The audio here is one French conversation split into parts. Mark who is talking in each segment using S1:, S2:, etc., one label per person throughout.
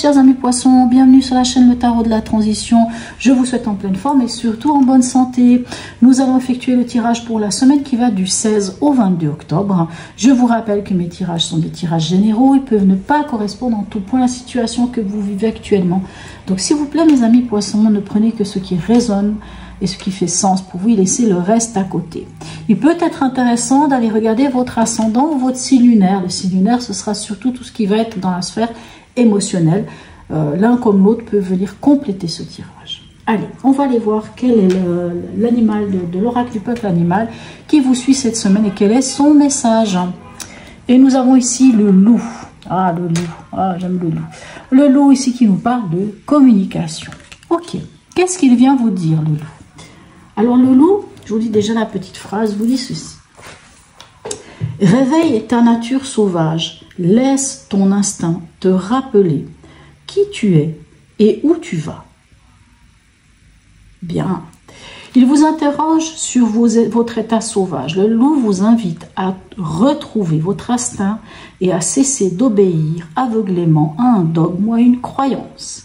S1: chers amis poissons, bienvenue sur la chaîne Le Tarot de la Transition. Je vous souhaite en pleine forme et surtout en bonne santé. Nous allons effectuer le tirage pour la semaine qui va du 16 au 22 octobre. Je vous rappelle que mes tirages sont des tirages généraux. Ils peuvent ne pas correspondre en tout point à la situation que vous vivez actuellement. Donc s'il vous plaît mes amis poissons, ne prenez que ce qui résonne et ce qui fait sens pour vous et laissez le reste à côté. Il peut être intéressant d'aller regarder votre ascendant ou votre signe lunaire. Le signe lunaire, ce sera surtout tout ce qui va être dans la sphère émotionnelle. L'un comme l'autre peut venir compléter ce tirage. Allez, on va aller voir quel est l'animal de l'oracle du peuple animal qui vous suit cette semaine et quel est son message. Et nous avons ici le loup. Ah, le loup. Ah, j'aime le loup. Le loup ici qui nous parle de communication. Ok. Qu'est-ce qu'il vient vous dire, le loup? Alors, le loup, je vous dis déjà la petite phrase, vous dit ceci. Réveille ta nature sauvage. Laisse ton instinct te rappeler qui tu es et où tu vas. Bien. Il vous interroge sur votre état sauvage. Le loup vous invite à retrouver votre instinct et à cesser d'obéir aveuglément à un dogme ou à une croyance.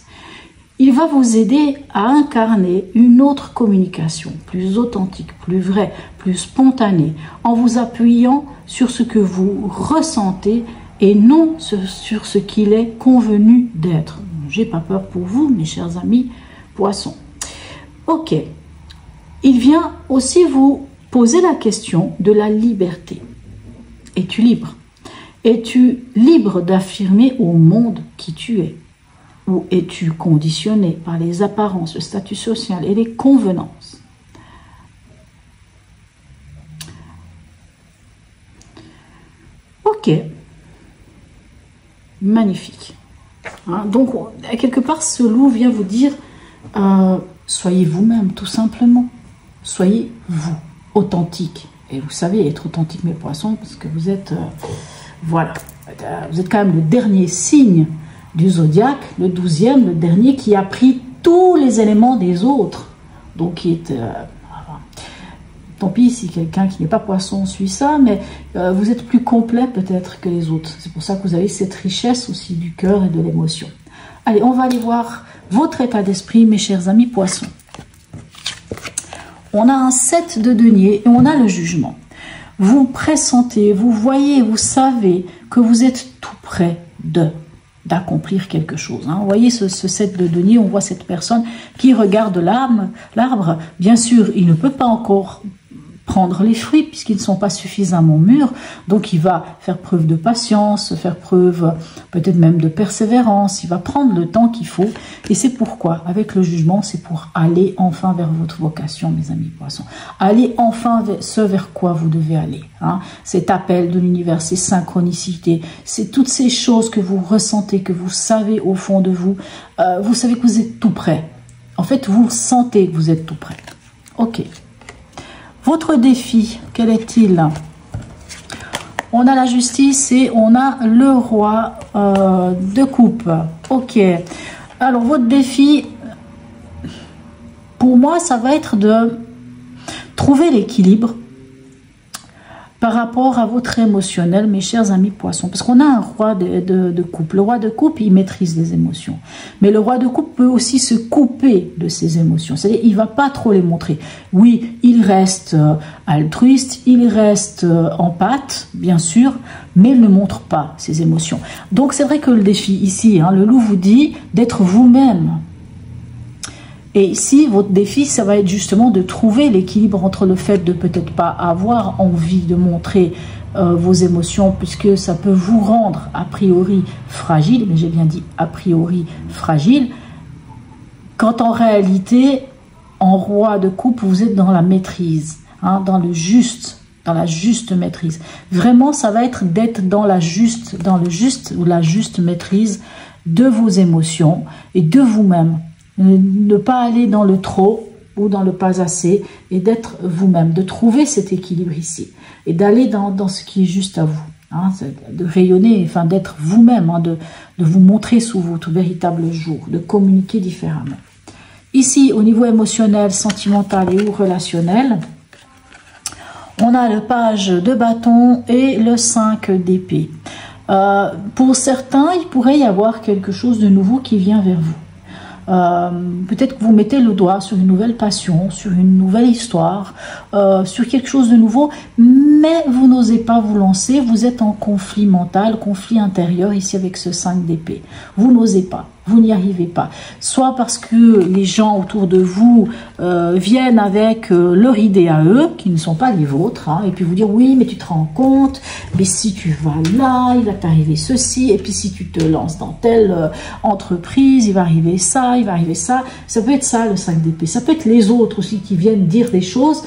S1: Il va vous aider à incarner une autre communication, plus authentique, plus vraie, plus spontanée, en vous appuyant sur ce que vous ressentez et non sur ce qu'il est convenu d'être. J'ai pas peur pour vous, mes chers amis poissons. Ok. Il vient aussi vous poser la question de la liberté. Es-tu libre? Es-tu libre d'affirmer au monde qui tu es? Ou es-tu conditionné par les apparences, le statut social et les convenances? Ok. Magnifique. Hein, donc, quelque part, ce loup vient vous dire, soyez vous-même, tout simplement. Soyez vous, authentique. Et vous savez, être authentique, mes poissons, parce que vous êtes, voilà, vous êtes quand même le dernier signe du zodiaque, le 12e, le dernier qui a pris tous les éléments des autres. Donc, qui est... tant pis si quelqu'un qui n'est pas poisson suit ça, mais vous êtes plus complet peut-être que les autres. C'est pour ça que vous avez cette richesse aussi du cœur et de l'émotion. Allez, on va aller voir votre état d'esprit, mes chers amis poissons. On a un 7 de denier et on a le jugement. Vous pressentez, vous voyez, vous savez que vous êtes tout près d'accomplir quelque chose. Hein. Vous voyez ce 7 de denier, on voit cette personne qui regarde l'arbre. Bien sûr, il ne peut pas encore prendre les fruits puisqu'ils ne sont pas suffisamment mûrs. Donc, il va faire preuve de patience, faire preuve peut-être même de persévérance. Il va prendre le temps qu'il faut. Et c'est pourquoi, avec le jugement, c'est pour aller enfin vers votre vocation, mes amis poissons. Aller enfin vers ce vers quoi vous devez aller. Hein. Cet appel de l'univers, ces synchronicités, c'est toutes ces choses que vous ressentez, que vous savez au fond de vous. Vous savez que vous êtes tout prêt. En fait, vous sentez que vous êtes tout prêt. Ok. Votre défi, quel est-il? On a la justice et on a le roi de coupe. Ok. Alors, votre défi, pour moi, ça va être de trouver l'équilibre par rapport à votre émotionnel, mes chers amis poissons. Parce qu'on a un roi de coupe. Le roi de coupe, il maîtrise les émotions. Mais le roi de coupe peut aussi se couper de ses émotions. C'est-à-dire, il ne va pas trop les montrer. Oui, il reste altruiste, il reste empathe, bien sûr, mais il ne montre pas ses émotions. Donc, c'est vrai que le défi ici, hein, le loup vous dit d'être vous-même. Et ici, votre défi, ça va être justement de trouver l'équilibre entre le fait de peut-être pas avoir envie de montrer vos émotions, puisque ça peut vous rendre a priori fragile, mais j'ai bien dit a priori fragile, quand en réalité, en roi de coupe, vous êtes dans la maîtrise, hein, dans la juste maîtrise. Vraiment, ça va être d'être dans le juste ou la juste maîtrise de vos émotions et de vous-même. Ne pas aller dans le trop ou dans le pas assez et d'être vous-même, de trouver cet équilibre ici et d'aller dans ce qui est juste à vous, hein, de rayonner, enfin d'être vous-même, hein, de vous montrer sous votre véritable jour, de communiquer différemment. Ici, au niveau émotionnel, sentimental et ou relationnel, on a le page de bâton et le 5 d'épée. Pour certains, il pourrait y avoir quelque chose de nouveau qui vient vers vous. Peut-être que vous mettez le doigt sur une nouvelle passion, sur une nouvelle histoire, sur quelque chose de nouveau, mais vous n'osez pas vous lancer, vous êtes en conflit mental, conflit intérieur ici avec ce 5 d'épée. Vous n'osez pas, vous n'y arrivez pas. Soit parce que les gens autour de vous viennent avec leur idée à eux, qui ne sont pas les vôtres, hein, et puis vous dire oui, mais tu te rends compte, mais si tu vas là, il va t'arriver ceci, et puis si tu te lances dans telle entreprise, il va arriver ça, il va arriver ça. Ça peut être ça le 5 d'épée. Ça peut être les autres aussi qui viennent dire des choses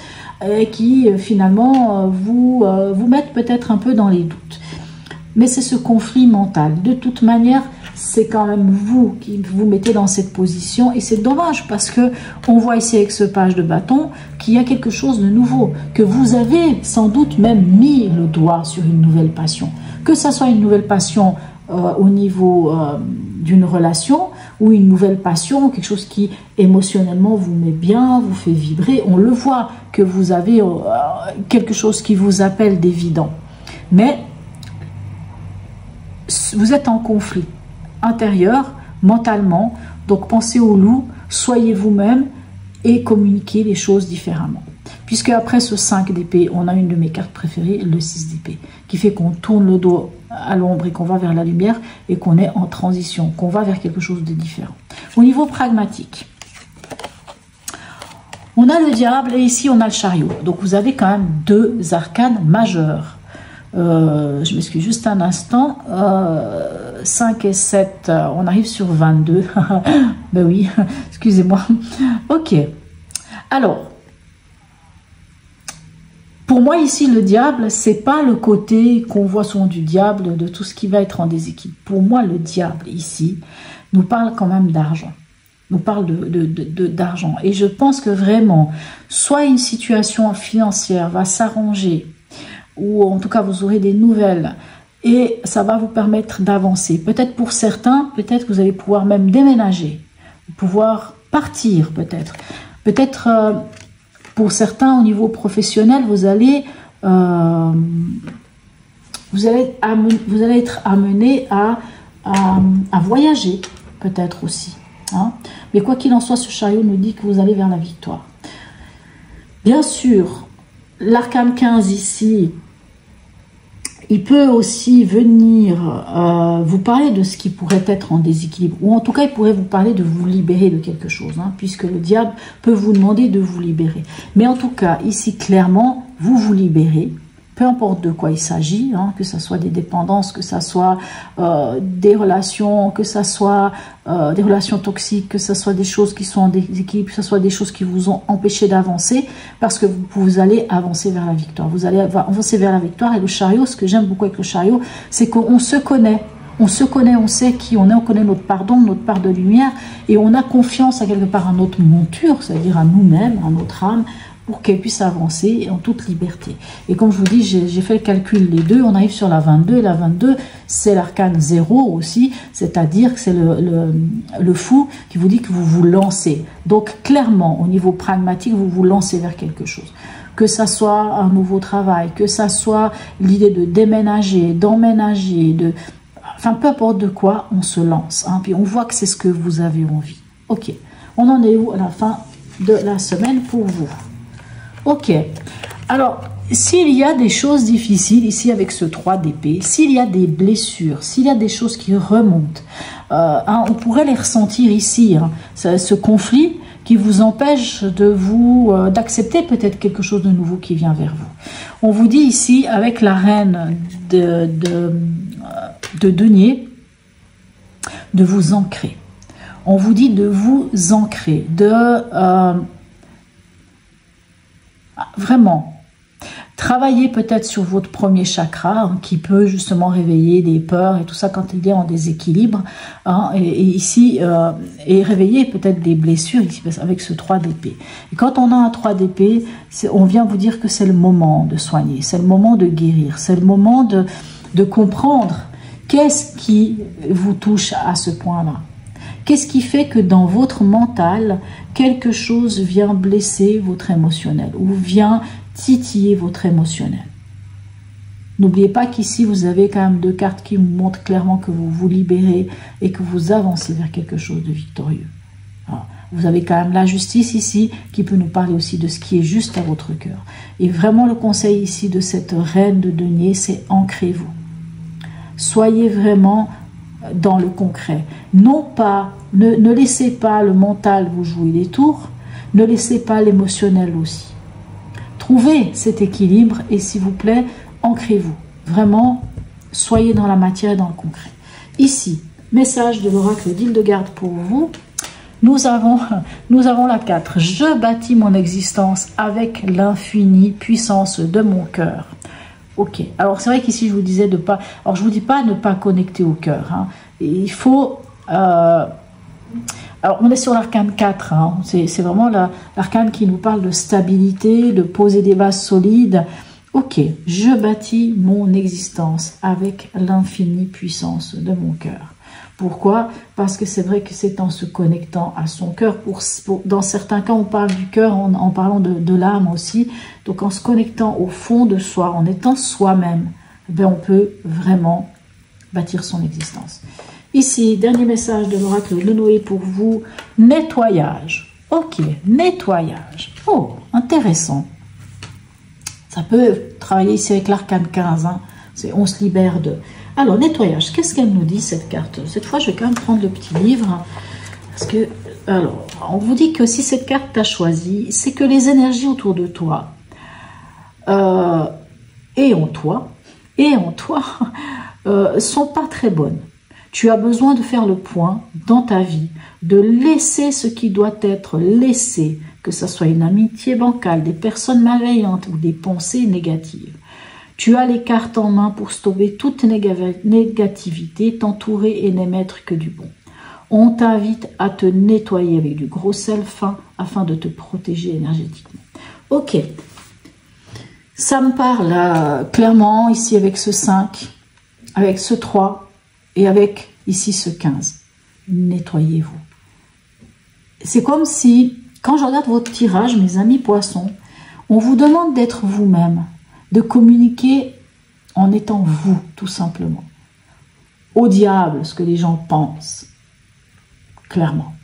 S1: qui finalement vous mettent peut-être un peu dans les doutes. Mais c'est ce conflit mental. De toute manière, c'est quand même vous qui vous mettez dans cette position et c'est dommage parce que on voit ici avec ce page de bâton qu'il y a quelque chose de nouveau, que vous avez sans doute même mis le doigt sur une nouvelle passion. Que ça soit une nouvelle passion au niveau d'une relation ou une nouvelle passion, quelque chose qui émotionnellement vous met bien, vous fait vibrer. On le voit que vous avez quelque chose qui vous appelle d'évident. Mais vous êtes en conflit intérieur, mentalement. Donc pensez au loup, soyez vous-même et communiquez les choses différemment. Puisque après ce 5 d'épée, on a une de mes cartes préférées, le 6 d'épée, qui fait qu'on tourne le dos à l'ombre et qu'on va vers la lumière et qu'on est en transition, qu'on va vers quelque chose de différent. Au niveau pragmatique, on a le diable et ici on a le chariot. Donc vous avez quand même deux arcanes majeurs. Je m'excuse juste un instant. 5 et 7, on arrive sur 22. Ben oui, excusez-moi. Ok. Alors, pour moi ici, le diable, c'est pas le côté qu'on voit souvent du diable, de tout ce qui va être en déséquilibre. Pour moi, le diable ici nous parle quand même d'argent. Nous parle d'argent. Et je pense que vraiment, soit une situation financière va s'arranger, ou en tout cas vous aurez des nouvelles et ça va vous permettre d'avancer. Peut-être pour certains, peut-être que vous allez pouvoir même déménager, pouvoir partir peut-être. Peut-être pour certains au niveau professionnel, vous allez être amené à voyager peut-être aussi. Hein. Mais quoi qu'il en soit, ce chariot nous dit que vous allez vers la victoire. Bien sûr, l'arcane 15 ici, il peut aussi venir vous parler de ce qui pourrait être en déséquilibre. Ou en tout cas, il pourrait vous parler de vous libérer de quelque chose. Hein, puisque le diable peut vous demander de vous libérer. Mais en tout cas, ici, clairement, vous vous libérez. Peu importe de quoi il s'agit, hein, que ce soit des dépendances, que ce soit des relations, que ce soit des relations toxiques, que ce soit des choses qui sont en déséquilibre, que ce soit des choses qui vous ont empêché d'avancer, parce que vous allez avancer vers la victoire. Vous allez avancer vers la victoire. Et le chariot, ce que j'aime beaucoup avec le chariot, c'est qu'on se connaît. On se connaît, on sait qui on est, on connaît notre part d'ombre, notre part de lumière, et on a confiance à quelque part à notre monture, c'est-à-dire à nous-mêmes, à notre âme, pour qu'elle puisse avancer en toute liberté. Et comme je vous dis, j'ai fait le calcul les deux, on arrive sur la 22, et la 22, c'est l'arcane 0 aussi, c'est-à-dire que c'est le fou qui vous dit que vous vous lancez. Donc clairement, au niveau pragmatique, vous vous lancez vers quelque chose. Que ça soit un nouveau travail, que ça soit l'idée de déménager, d'emménager, enfin peu importe de quoi, on se lance. Hein, puis on voit que c'est ce que vous avez envie. Ok, on en est où à la fin de la semaine pour vous? Ok, alors s'il y a des choses difficiles ici avec ce 3 d'épée, s'il y a des blessures, s'il y a des choses qui remontent, hein, on pourrait les ressentir ici, hein, ce conflit qui vous empêche d'accepter peut-être quelque chose de nouveau qui vient vers vous. On vous dit ici avec la reine de denier de vous ancrer. On vous dit de vous ancrer, vraiment, travaillez peut-être sur votre premier chakra, hein, qui peut justement réveiller des peurs et tout ça quand il est en déséquilibre. Hein, et ici, et réveiller peut-être des blessures ici, avec ce 3 d'épée. Et quand on a un 3 d'épée, on vient vous dire que c'est le moment de soigner, c'est le moment de guérir, c'est le moment de comprendre qu'est-ce qui vous touche à ce point-là. Qu'est-ce qui fait que dans votre mental, quelque chose vient blesser votre émotionnel ou vient titiller votre émotionnel? N'oubliez pas qu'ici, vous avez quand même 2 cartes qui vous montrent clairement que vous vous libérez et que vous avancez vers quelque chose de victorieux. Alors, vous avez quand même la justice ici qui peut nous parler aussi de ce qui est juste à votre cœur. Et vraiment, le conseil ici de cette reine de denier, c'est ancrez-vous. Soyez vraiment dans le concret. Non pas, ne laissez pas le mental vous jouer des tours, ne laissez pas l'émotionnel aussi. Trouvez cet équilibre et s'il vous plaît, ancrez-vous. Vraiment, soyez dans la matière et dans le concret. Ici, message de l'oracle d'Hildegarde pour vous. Nous avons la 4. Je bâtis mon existence avec l'infinie puissance de mon cœur. Ok, alors c'est vrai qu'ici je vous disais de pas... Alors je vous dis pas ne pas connecter au cœur. Hein. Il faut... alors on est sur l'arcane 4. Hein. C'est vraiment l'arcane qui nous parle de stabilité, de poser des bases solides. Ok, je bâtis mon existence avec l'infinie puissance de mon cœur. Pourquoi? Parce que c'est vrai que c'est en se connectant à son cœur. Dans certains cas, on parle du cœur en parlant de l'âme aussi. Donc, en se connectant au fond de soi, en étant soi-même, on peut vraiment bâtir son existence. Ici, dernier message de l'oracle de Noé pour vous. Nettoyage. Ok, nettoyage. Oh, intéressant. Ça peut travailler ici avec l'arcane 15. Hein. On se libère de... Alors, nettoyage, qu'est-ce qu'elle nous dit, cette carte? Cette fois, je vais quand même prendre le petit livre. Hein, parce que, alors, on vous dit que si cette carte t'a choisi, c'est que les énergies autour de toi, et en toi, sont pas très bonnes. Tu as besoin de faire le point dans ta vie, de laisser ce qui doit être laissé, que ce soit une amitié bancale, des personnes malveillantes ou des pensées négatives. Tu as les cartes en main pour stopper toute négativité, t'entourer et n'émettre que du bon. On t'invite à te nettoyer avec du gros sel fin afin de te protéger énergétiquement. Ok, ça me parle clairement ici avec ce 5, avec ce 3 et avec ici ce 15. Nettoyez-vous. C'est comme si, quand je regarde votre tirage, mes amis poissons, on vous demande d'être vous-même, de communiquer en étant vous, tout simplement. Au diable, ce que les gens pensent, clairement.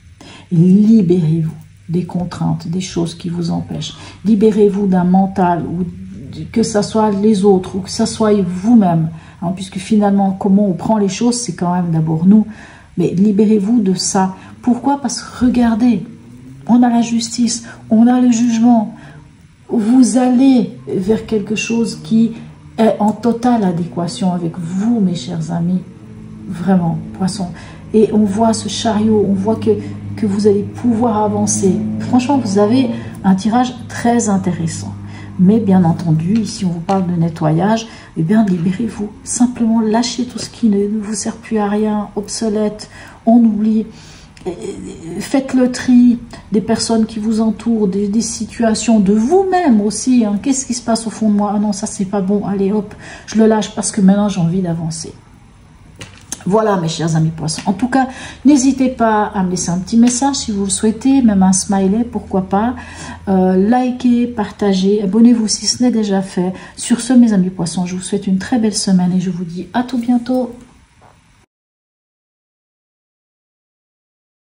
S1: Libérez-vous des contraintes, des choses qui vous empêchent. Libérez-vous d'un mental, ou que ce soit les autres, ou que ce soit vous-même. Hein, puisque finalement, comment on prend les choses, c'est quand même d'abord nous. Mais libérez-vous de ça. Pourquoi? Parce que regardez, on a la justice, on a le jugement. Vous allez vers quelque chose qui est en totale adéquation avec vous, mes chers amis. Vraiment, poissons. Et on voit ce chariot, on voit que vous allez pouvoir avancer. Franchement, vous avez un tirage très intéressant. Mais bien entendu, ici on vous parle de nettoyage, eh bien libérez-vous. Simplement lâchez tout ce qui ne vous sert plus à rien, obsolète, on oublie. Faites le tri des personnes qui vous entourent, des situations, de vous-même aussi. Hein. Qu'est-ce qui se passe au fond de moi? Ah non, ça c'est pas bon, allez hop, je le lâche parce que maintenant j'ai envie d'avancer. Voilà mes chers amis poissons. En tout cas, n'hésitez pas à me laisser un petit message si vous le souhaitez, même un smiley, pourquoi pas. Likez, partagez, abonnez-vous si ce n'est déjà fait. Sur ce mes amis poissons, je vous souhaite une très belle semaine et je vous dis à tout bientôt.